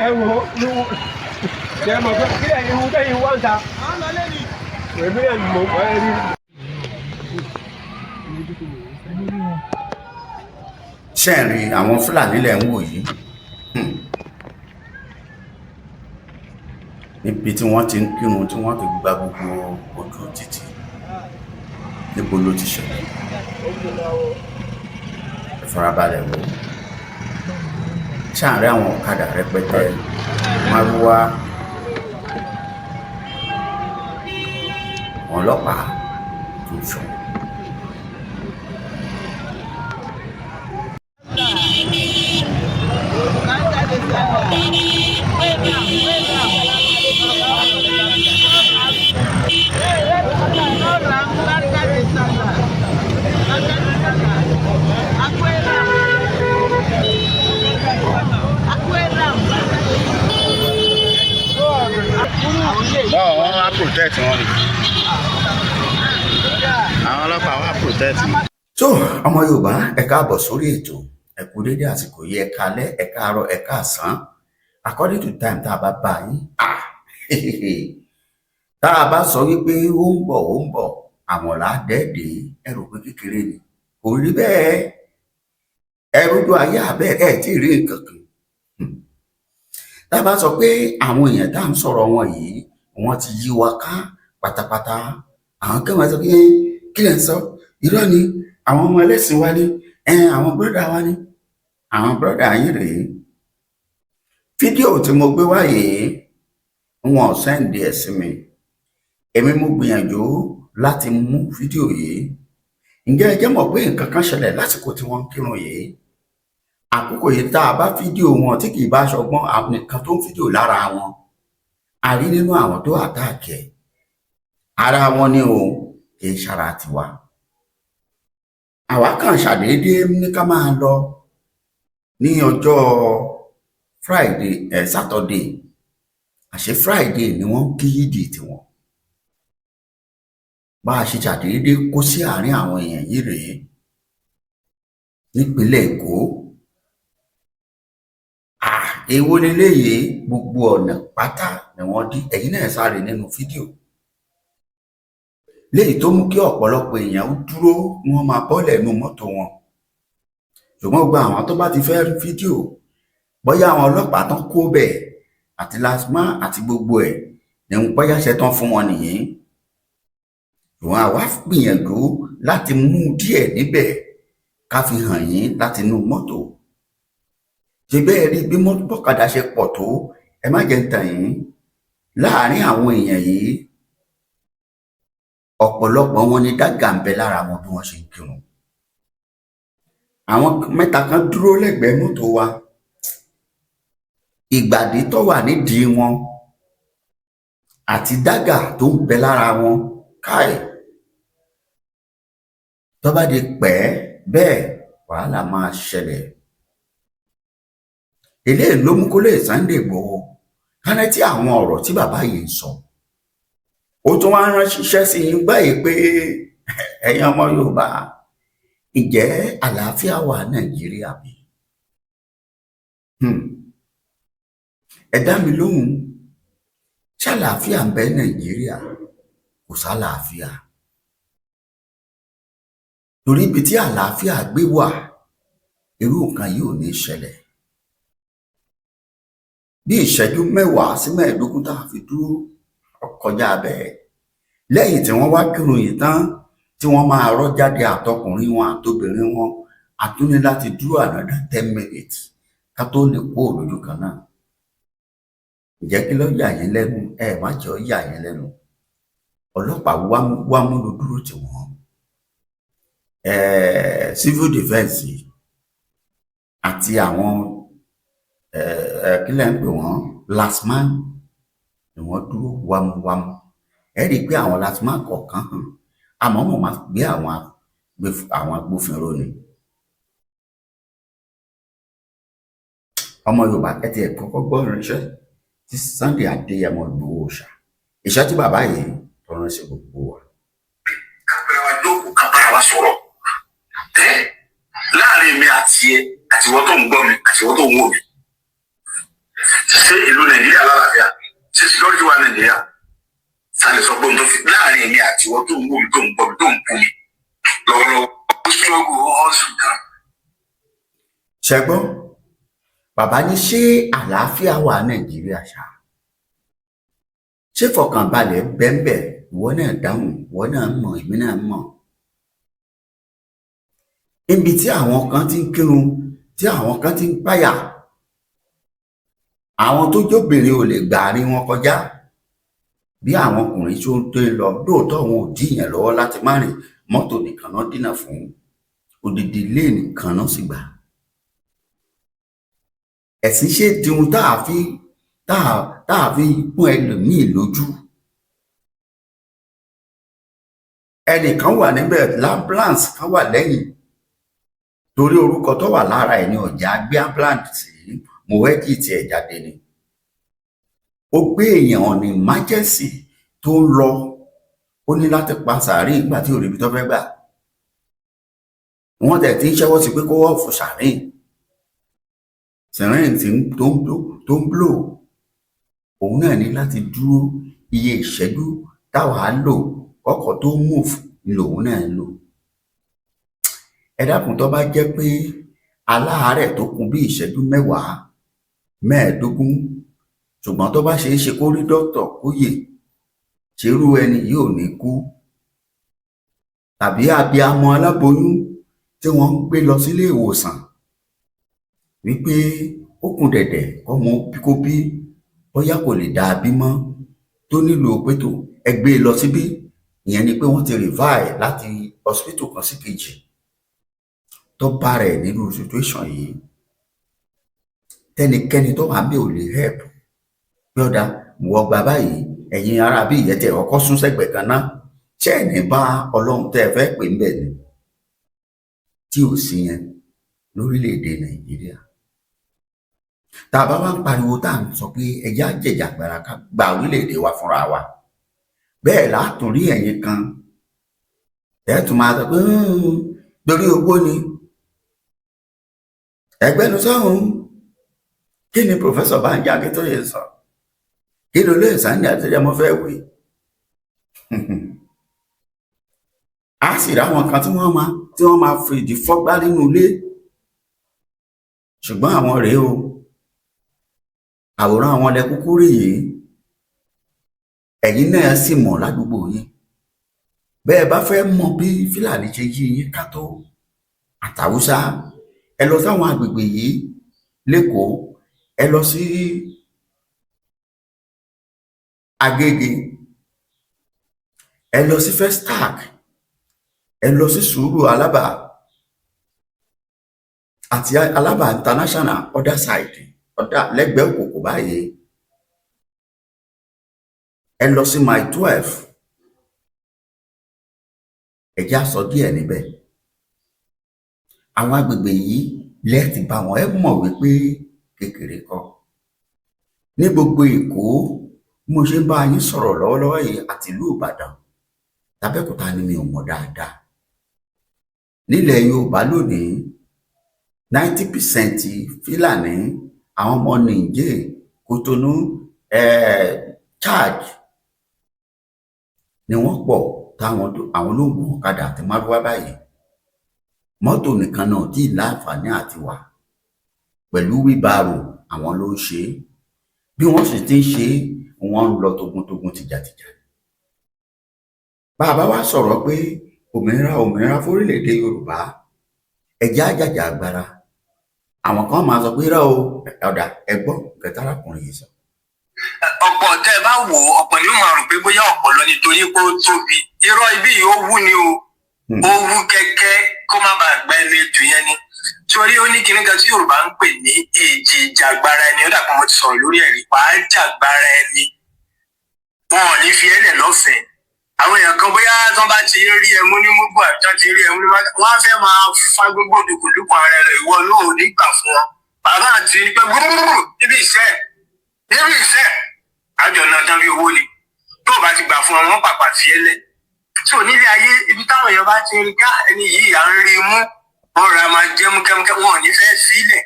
ẹ wo ló ṣe mọ̀ pé kí ẹ̀yin hu kẹ́yìn wá ń ta èmi ẹ̀ mọ̀ ẹ́ rí. ṣé ẹ̀ rí àwọn Fúlàní lẹ̀ ń wò yìí níbi tí wọ́n ti ń kírun tí wọ́n ti gba gbogbo ojú títì níbo ló ti ṣẹlẹ̀ ẹ farabalẹ̀ wò ṣáàrin àwọn ọ̀kadà rẹpẹtẹ márúwá àwọn ọlọ́pàá tó sọ. Wọ́n wá protect wọn ni àwọn ọlọ́pàá wá protect wọn. So ọmọ Yorùbá ẹ káàbọ̀ sórí ètò ẹ kú dédé àsìkò yìí ẹ káalẹ́ ẹ káàárọ̀ ẹ káàsán according to time tá a bá bá yín tá a bá sọ wípé ó ń bọ̀ àwọn làádẹ́ẹ̀dẹ́ ẹ rò pé kékeré ni kò rí bẹ́ẹ̀ ẹ rójú ayé abẹ́ ẹ tí ì rí nǹkan kan tá a bá sọ pé àwọn èèyàn tá à ń sọ̀rọ̀ wọn yìí wọ́n ti yí wa ká pátápátá àwọn kẹwàá sọ pé kí lẹ ń sọ irọ́ ni àwọn ọmọ ẹlẹ́sìn wa ni àwọn bírọ́dà wa ni àwọn bírọ́dà yín rèé fídíò tí mo gbé wáyé wọn ò sẹ́ǹdì ẹ̀ sí mi èmi mo gbìyànjú láti mú fídíò yìí ǹjẹ́ ẹ jẹ́ mọ̀ pé nǹkan kan ṣẹlẹ̀ lásìkò tí wọ́n ń kírun yìí àkókò yìí tá a bá fídíò wọn tí kì í bá ṣọgbọ́n àwọn nìkan tó ń fídíò lára wọn a rí nínú àwọn tó àtàkì ẹ̀ ara wọn ni o kì í ṣara tiwa àwa kan ṣàdédé ní ká máa lọ ní ọjọ́ Friday Saturday àṣé Friday ni wọ́n kí yídì tiwọn bá a ṣe ṣàdédé kó sí àárín àwọn èèyàn yìí rèé nípínlẹ̀ Èkó èwo leléyìí gbogbo ọ̀nà pátá ni wọ́n dí ẹ̀yin náà sáré nínú fídíò léyìí tó mú kí ọ̀pọ̀lọpọ̀ èèyàn dúró wọ́n máa bọ́lẹ̀ nínú mọ́tò wọn ṣùgbọ́n gba àwọn tó bá ti fẹ́ rí fídíò bóyá àwọn ọlọ́pàá tán kó bẹ́ẹ̀ àti lasma àti gbogbo ẹ̀ ní ń bóyá ṣe tán fún wọn nìyí ṣùgbọ́n àwa gbìyànjú láti mú díẹ̀ níbẹ̀ ká fi hàn yín láti inú mọ́tò ṣe bẹ́ẹ̀ rí bí bọ́kadà ṣe pọ̀ tó ẹ má jẹ́ ń tàn yín láàárín àwọn èèyàn yìí ọ̀pọ̀lọpọ̀ wọn ni dágà ń bẹ lára wọn bí wọ́n ṣe ń kírun àwọn mẹ́ta kan dúró lẹ́gbẹ̀ẹ́ mọ́tò wa ìgbàdí tó wà nídìí wọn àti dágà tó ń bẹ lára wọn káì tó bá di pẹ́ bẹ́ẹ̀ wàhálà máa ṣẹlẹ̀ eléyìí ló mú kó lè Sunday Igboho kánẹ́ tí àwọn ọ̀rọ̀ tí bàbá yìí ń sọ ó tún wá ránṣẹ́ sí i báyìí pé ẹ̀yin ọmọ Yorùbá ǹjẹ́ àlàáfíà wà Nàìjíríà bí ẹ dá mi lóhùn ṣàlàáfíà ń bẹ Nàìjíríà kò sálàáfíà torí ibi tí àlàáfíà gbé wà irú nǹkan yìí ò ní ṣẹlẹ̀ bí ìṣẹ́jú 10 sí 15 tá a fi dúró kọjá bẹ́ẹ̀ lẹ́yìn tí wọ́n wá kírun yìí tán tí wọ́n máa rọ́ jáde àtọkùnrin wọn àtobìnrin wọn àtúní láti dúró another 10 minutes ká tó lè kó òdodo kan náà ǹjẹ́ kí ló yà yín lẹ́nu ẹ má jẹ́ ó yà yín lẹ́nu ọlọ́pàá wá múlò dúró tí wọ́n civil defence àti àwọn kí lẹ́ ń pè wọ́n lasman ni wọ́n dúró wámúwámú ẹ rí i pé àwọn lasman kọ̀ọ̀kan hàn àmọ́ wọ́n máa gbé àwọn agbófinró ni ọmọ Yorùbá ẹ ti ẹ̀ kọ́kọ́ gbọ́ irinṣẹ́ tí Sunday Adéyẹmọ Ìgbòho Òòṣà iṣẹ́ tí bàbá yìí tó ránṣẹ́ gbogbo wa. kápẹ́rẹ́ wa jókòó kápẹ́rẹ́ wa sọ̀rọ̀ àtiẹ àtiwọ́ tó ń gbọ́ mi àtiwọ́ tó ń wò mí. Ṣé ìlú Nàìjíríà lálàáfíà? Ṣé security wà Nàìjíríà? Sáré sọ pé ohun tó fi láàrin èmi àtiwọ́ tó ń wò mí tó ń gbọ́ mi tó ń kú mi lọ́wọ́lọ́wọ́ ó ṣọ́gun ọ̀sùn kan. Ṣẹ́gbọ́n, bàbá ní ṣé àlàáfíà wà Nàìjíríà ṣá? Ṣé fọkànbalẹ̀ bẹ́ẹ̀ ìwọ náà dáhùn, ìwọ náà mọ̀, èmi náà mọ̀. Níbi tí àwọn kan ti ń kírun, tí àwọn kan ti ń páyà, àwọn tó jóbìnrin ò lè gbà àárín wọn kọjá. Bí àwọn ọkùnrin tó ń tó lọ, lóòótọ́ wọn ò díyàn lọ́wọ́ láti má rìn, mọ́tò nìkan náà dínà fún, odidi ilé nìkan náà sì gbà. Ẹ̀sìn ṣe dihun tá a fi pọ́n ẹlòmíì lójú. Ẹnìkan wà níbẹ̀, l'ambulance kan wà lẹ́yìn, torí orúkọ tó wà lára ẹ̀ ní ọ̀jà gbé ambulance sí Mohbad tí ẹ̀ jáde ni. Ó gbé èèyàn ní emergency tó ń lọ, ó ní láti pa sàárè nígbà tí òrìbí tó fẹ́ gbà. Wọ́n tẹ̀ tí ń ṣẹ́wọ́ sí pé kó wọ́ fún sàárè. Siren tó ń blow, òun náà ní láti dúró iye ìṣẹ́jú táwa lò ọkọ̀ tó move lòun náà lò. Ẹ dákun, tó bá jẹ́ pé aláàárẹ̀ tó kún bí ìṣẹ́jú 15 ṣùgbọ́n tó bá ṣe é ṣe kó rí dókítà kó yè, ṣerú ẹni yóò ní kú. Tàbí abiyamọ aláboyún tí wọ́n ń gbé lọ sílé ìwòsàn wípé ó kún dẹ̀dẹ̀ ọmọ kó bí, bóyá kò lè dá bí mọ́, tó nílò pétò ẹgbẹ́ lọ síbí. Ìyẹn ni pé wọ́n ti revive láti hospital kan sí kejì. Tó bá rẹ̀ nínú situation yìí, tẹnikẹ́ni tó wà bí ò lè help pé ọ̀dà wọ gbà báyìí, ẹ̀yin ará bí ìyẹ́tẹ̀ ọkọ̀ sún sẹ́gbẹ̀ẹ́ kan náà, ṣé ẹ̀ní bá Ọlọ́run tẹ́ ẹ fẹ́ pè ń bẹ̀ ni? Tí ò sí yẹn lórílẹ̀‐èdè Nàìjíríà. Tá a bá wá ń pariwo tá à ń sọ pé ẹjẹ́ àjẹjàgbara ká gba orílẹ̀‐èdè wa fúnra wa, bẹ́ẹ̀ látún rí ẹ̀yin kan tún máa sọ pé torí owó ni. Ẹgbẹ́nu sọ́hun, kí ni Professor Banji Akíntóyè sọ? Kí ló lè Sunday Adéyẹmọ fẹ́ wí? A sì ráwọn kan tí wọ́n máa fìdí fọ́gbá nínú ilé, ṣùgbọ́n àwọn rèé o, àwòrán àwọn lẹ́kúkú rí yìí, ẹ̀yin náà sì mọ̀ ládùúgbò yín. Bẹ́ẹ̀ bá fẹ́ mọ̀ bí Fúlàní ṣe yí yín ká tó àtàwùsá, ẹ lọ sáwọn agbègbè yìí lẹ́kọ̀ọ́, ẹ lọ sí Agége, ẹ lọ sí Festac, ẹ lọ sí Sùúrù Alábà àti Alábà International other side, lẹ́gbẹ̀ẹ́ Òkòkò báyìí, ẹ lọ sí Mile 12, ẹjá sọ díẹ̀ níbẹ̀. Àwọn agbègbè yìí lẹ́ẹ̀tì bá wọn, ẹ mọ̀ wípé kékeré kọ́. Ní gbogbo Èkó, mo ṣe ń bá yín sọ̀rọ̀ lọ́wọ́lọ́wọ́ yìí, àti ìlú Ìbàdàn, tàbẹ́kúta ni mi ò mọ̀ dáadáa. Nílẹ̀ Yorùbá lónìí, 90% Fúlàní, àwọn ọmọ Niger, Kotonu, Chad ni wọ́n pọ̀ táwọn olóògùn ọ̀kadà àti márúwá báyìí. Mọ́tò nìkan náà tí láǹfààní àti wà, pẹ̀lú wíbárò àwọn ló ń ṣe. Bí wọ́n sì ti ń ṣe, wọ́n ń lọ togun tìjàtìjà. Bàbá wa sọ̀rọ̀ pé òmìnira fórílẹ̀-èdè Yorùbá, ẹjẹ́ àjàjà agbára. Àwọn kan máa sọ pé rá o, ọ̀dà ẹgbọ́n kẹtàlákùnrin yìí sọ. Ọ̀pọ̀ tẹ́ ẹ bá wò ó, ọ̀pọ̀ ni ó máa rò pé bóyá ọ̀pọ̀lọ nítorí pé ó tóbi. Irọ́ ibi yìí ó wú ni o, ó wú kẹ́kẹ́ kó má bàa gba ẹnu ètò yẹn ni. Torí ó ní kinní kan tí Yorùbá ń pè ní èjì ìjàgbara ẹni, ó dà pé mo ti sọ̀rọ̀ lórí ẹ̀rí pa á jàgbara ẹni. Wọn ò ní fi ẹlẹ̀ lọ́fẹ̀ẹ́. Àwọn èèyàn kan bóyá tán bá ti rí ẹmú ní múgbò àbí tán ti rí ẹmú ní múgbò, wọ́n á fẹ́ máa fa gbogbo dùkùdùkù ara rẹ̀, ìwọ náà ò ní gbà fún wọn. Bàbá àti pé gbúgbúrú níbi ìṣẹ́ àjọ náà tán bí owó ni. Tó o bá ti gbà fún wọn, wọ́n pàpà fi ẹlẹ̀. Tí ò nílé ayé, ibi táwọn èèyàn bá ti rí ká ẹni yìí à ń rí mú, ọ̀rọ̀ a máa jẹ́ múkẹ́múkẹ́ wọn ò ní fẹ́ sílẹ̀.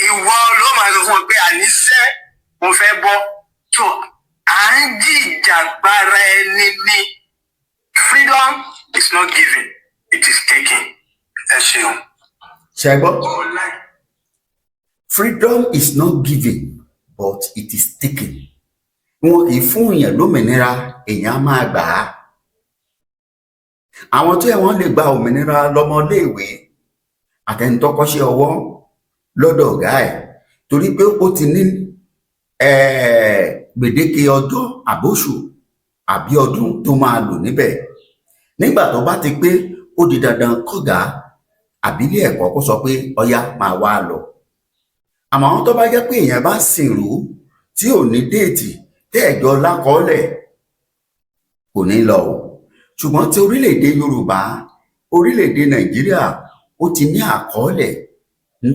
Ìwọ ló máa sọ fún ọ pé àníṣe mo fẹ́ bọ́. So à ń jìjàgbara ẹni ní. Freedom is not given, it is taken. Ẹ ṣeun. Ṣẹ́gbọ́n. Freedom is not given, but it is taken. Wọn kì í fún èèyàn lómìnira, èèyàn á máa gbà á. Àwọn tí wọ́n lè gba òmìnira lọ́mọléèwé àtẹnitọ́kọ́ṣẹ́ ọwọ́ lọ́dọ̀ ọ̀gá ẹ̀ torí pé ó ti ní gbèdéke ọjọ́ àbóṣù àbí ọdún tó máa lò níbẹ̀. Nígbà tó bá ti pé ó di dandan kọ́gà àbílé ẹ̀kọ́ kó sọ pé ọya máa wá lọ. Àmọ́ àwọn tó bá jẹ́ pé èèyàn bá sìnrú tí ò ní déètì tẹ́ẹ̀jọ lákọọ́lẹ̀ kò ní lọ o. Ṣùgbọ́n tí orílẹ̀-èdè Yorùbá, orílẹ̀-èdè Nàìjíríà ó ti ní àkọọ́lẹ̀ ní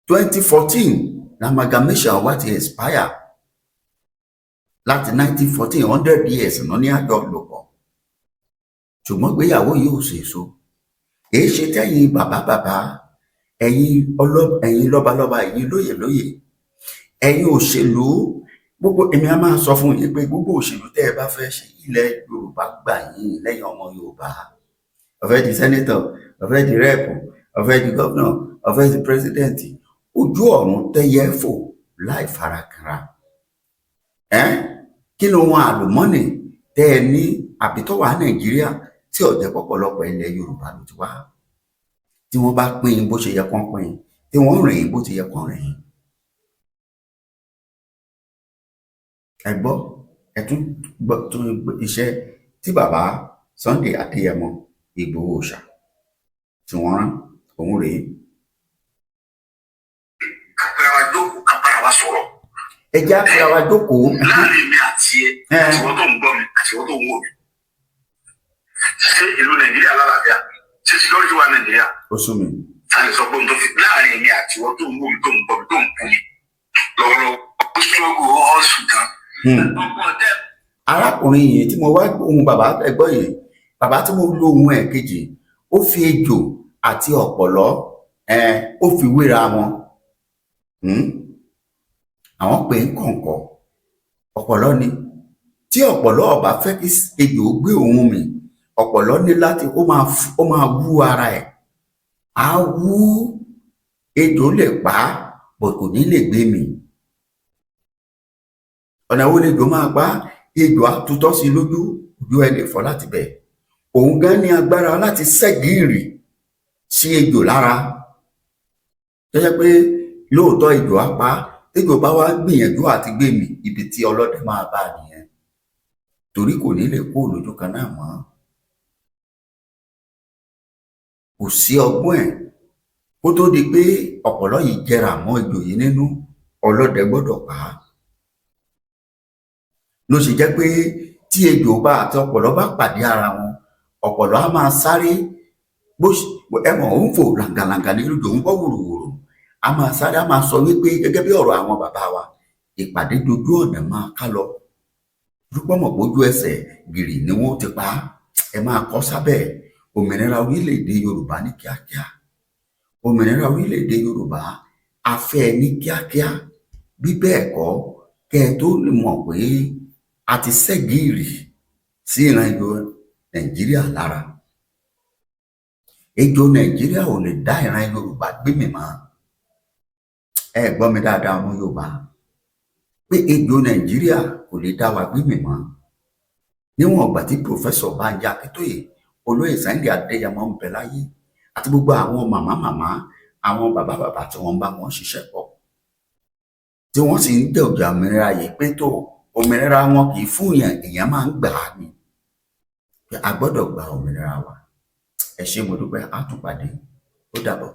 2014 amalgamation wá ti expire. Láti 1914 100 years náà ní àjọ lòpọ̀. Ṣùgbọ́n ìgbéyàwó yìí ò ṣèso. Èé ṣe tẹ́yìn bàbá ẹ̀yin lọ́balọ́ba, ẹ̀yin lóyè, ẹ̀yin òṣèlú gbogbo. Èmi á máa sọ fún yín pé gbogbo òṣèlú tẹ́ ẹ bá fẹ́ ṣe ilẹ̀ Yorùbá gbà yín lẹ́yìn ọmọ Yorùbá. Ó fẹ́ di senator, ó fẹ́ di rep, ó fẹ́ di governor, ó fẹ́ di president. Ojú ọ̀run tẹ́yẹ fò láì farakanra. Kí ló wọn àlùmọ́nì tẹ́ ẹ ní àbítọ́wà Nàìjíríà tí ọ̀jẹ̀ pọ̀pọ̀lọpọ̀ ilẹ̀ Yorùbá ló ti wá. Tí wọ́n bá pín bó ṣe yẹ kán pín, tí wọ́n rìn bó ti yẹ kán rìn. Ẹ gbọ́, ẹ tún gbọ́ tó iṣẹ́ tí bàbá Sunday Adéyẹmọ Ìgbòho Òòṣà tí wọ́n rán òun rèé. Kápẹ́ra wa jókòó, kápẹ́ra wa sọ̀rọ̀. Ẹ já kápẹ́ra wa jókòó. Láàrin mi àti ẹ, àti wọ́n tó ń gbọ́ mi, àti wọ́n tó ń wò mí. Ṣé ìlú Nàìjíríà lálàáfíà? Ṣé security wà Nàìjíríà? Ó sún mi. Táyì sọ pé n tó fi láàrin mi àti wọ́n tó ń wò mí, tó ń gbọ́ mi, tó ń kú mi. Lọ́wọ́lọ́wọ́ ó struggle ó hustle gan. Arákùnrin yìí tí mo wá ohun bàbá ẹgbọ́ yìí, bàbá tí mo lo ohun ẹ̀ kejì, ó fi ejò àti ọ̀pọ̀lọ́ ó fi wéra wọn. Àwọn pè ń kọ̀ǹkọ̀ ọ̀pọ̀lọ́ ni. Tí ọ̀pọ̀lọ́ ọba fẹ́ kí ejò gbé òun mì, ọ̀pọ̀lọ́ ní láti ó máa wú ara ẹ̀. Á wú, ejò lè pa á bọ̀ kò ní lè gbé mì. Ọ̀nà wo lejò máa pa? Ejò á tutọ́ sí lójú, ojú ẹ lè fọ́ láti bẹ̀. Òun gan ní agbára láti ṣẹ́gìrì sí ejò lára. Tó jẹ́ pé lóòótọ́ ejò á pa, ejò bá wá gbìyànjú àti gbé mì, ibi tí ọlọ́dẹ máa bá nìyẹn. Torí kò ní lè kó lójú kan náà mọ́. Kò sí ọgbọ́n ẹ̀. Kó tó di pé ọ̀pọ̀lọ́ yìí jẹrà mọ́ ejò yìí nínú, ọlọ́dẹ gbọ́dọ̀ pa á. Ló ṣe jẹ́ pé tí ejò bá àti ọ̀pọ̀lọ́ bá pàdé ara wọn, ọ̀pọ̀lọ́ á máa sáré ẹmọ̀ ó ń fò làǹgàlàǹgà ní lójó ń bọ́ wùrùwùrù. A máa sáré, a máa sọ wípé gẹ́gẹ́ bí ọ̀rọ̀ àwọn bàbá wa, ìpàdé dojú ọ̀nà máa ká lọ. Dúpọ̀ mọ̀ pójú ẹsẹ̀ gìrì ni wọ́n ti pa á. Ẹ máa kọ́ sábẹ́ òmìnira orílẹ̀-èdè Yorùbá ní kíákíá. Òmìnira orílẹ̀-èdè Yorùbá a fẹ́ ní kíákíá. Bí bẹ́ẹ̀ kọ́, kẹ́ ẹ tó lè mọ̀ pé a ti ṣẹ́gìrì sí ìran ejò Nàìjíríà lára. Ejò Nàìjíríà ò lè dá ìran Yorùbá gbé mì mọ́. Ẹ gbọ́ mi dáadáa ọmọ Yorùbá, pé ejò Nàìjíríà kò lè dá wa gbé mì mọ́. Níwọ̀n ìgbà tí Pòfẹ́sọ̀ Bánjí Akíntóyè, Olóyè Sunday Adéyẹmọ ń bẹ láyé, àti gbogbo àwọn màmá, àwọn bàbá tí wọ́n bá wọn ṣiṣẹ́ pọ̀, tí wọ́n sì ń dẹ̀ ọjà òmìnira yìí pé tó òmìnira wọn kì í fún èèyàn máa ń gbà á ni. A gbọ́dọ̀ gba òmìnira wa. Ẹ ṣé mo dúpẹ́, á tún pàdé. Ó dàbọ̀.